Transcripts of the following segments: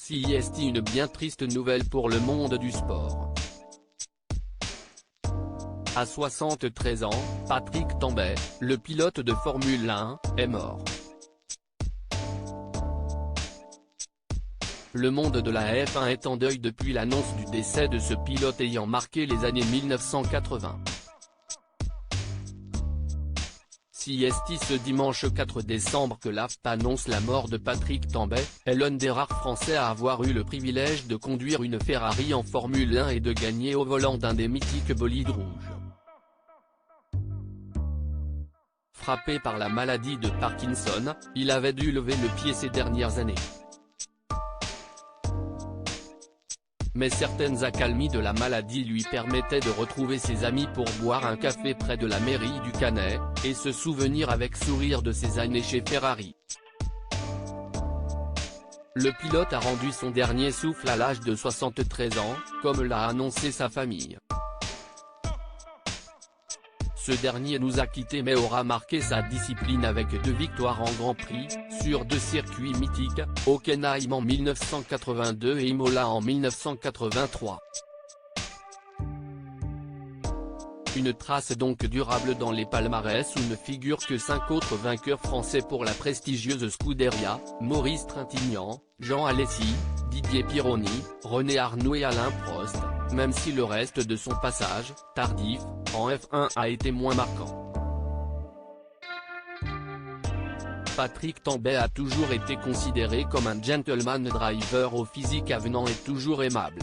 C'est une bien triste nouvelle pour le monde du sport. À 73 ans, Patrick Tambay, le pilote de Formule 1, est mort. Le monde de la F1 est en deuil depuis l'annonce du décès de ce pilote ayant marqué les années 1980. C'est ce dimanche 4 décembre que l'AFP annonce la mort de Patrick Tambay, est l'un des rares Français à avoir eu le privilège de conduire une Ferrari en Formule 1 et de gagner au volant d'un des mythiques bolides rouges. Frappé par la maladie de Parkinson, il avait dû lever le pied ces dernières années. Mais certaines accalmies de la maladie lui permettaient de retrouver ses amis pour boire un café près de la mairie du Canet, et se souvenir avec sourire de ses années chez Ferrari. Le pilote a rendu son dernier souffle à l'âge de 73 ans, comme l'a annoncé sa famille. Ce dernier nous a quittés mais aura marqué sa discipline avec 2 victoires en Grand Prix, sur 2 circuits mythiques, Hockenheim en 1982 et Imola en 1983. Une trace donc durable dans les palmarès où ne figurent que 5 autres vainqueurs français pour la prestigieuse Scuderia, Maurice Trintignant, Jean Alesi, Didier Pironi, René Arnoux et Alain Prost, même si le reste de son passage, tardif, en F1 a été moins marquant. Patrick Tambay a toujours été considéré comme un gentleman driver au physique avenant et toujours aimable.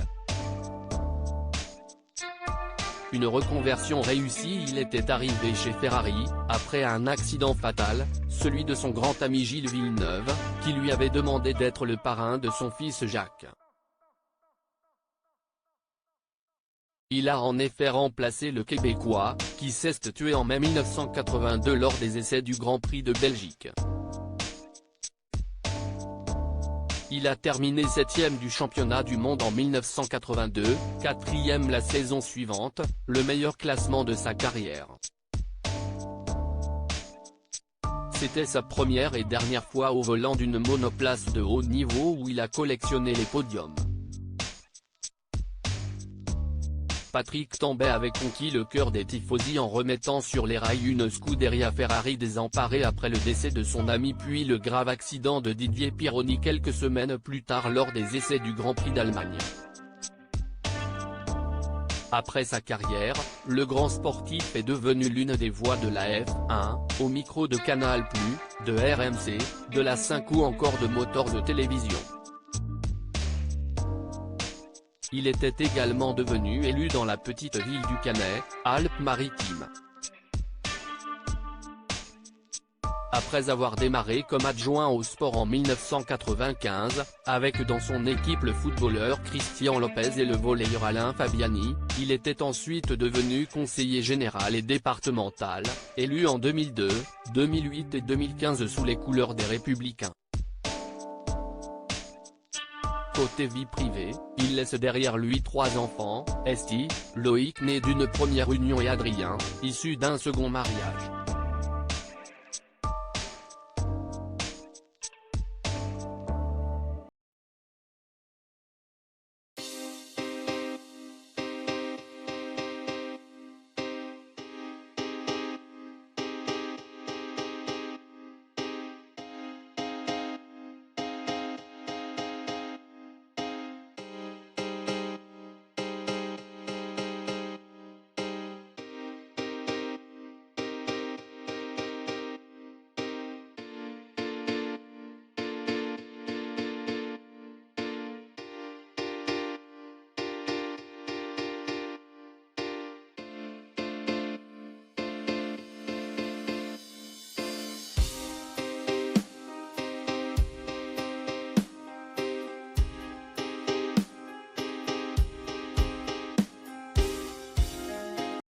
Une reconversion réussie, il était arrivé chez Ferrari, après un accident fatal, celui de son grand ami Gilles Villeneuve, qui lui avait demandé d'être le parrain de son fils Jacques. Il a en effet remplacé le Québécois, qui s'est tué en mai 1982 lors des essais du Grand Prix de Belgique. Il a terminé 7e du championnat du monde en 1982, 4e la saison suivante, le meilleur classement de sa carrière. C'était sa première et dernière fois au volant d'une monoplace de haut niveau où il a collectionné les podiums. Patrick Tambay avait conquis le cœur des tifosi en remettant sur les rails une Scuderia Ferrari désemparée après le décès de son ami puis le grave accident de Didier Pironi quelques semaines plus tard lors des essais du Grand Prix d'Allemagne. Après sa carrière, le grand sportif est devenu l'une des voix de la F1, au micro de Canal+, de RMC, de la 5 ou encore de Motors de télévision. Il était également devenu élu dans la petite ville du Canet, Alpes-Maritimes. Après avoir démarré comme adjoint au sport en 1995, avec dans son équipe le footballeur Christian Lopez et le volleyeur Alain Fabiani, il était ensuite devenu conseiller général et départemental, élu en 2002, 2008 et 2015 sous les couleurs des Républicains. Côté vie privée, il laisse derrière lui 3 enfants, Esti, Loïc né d'une première union et Adrien, issu d'un second mariage.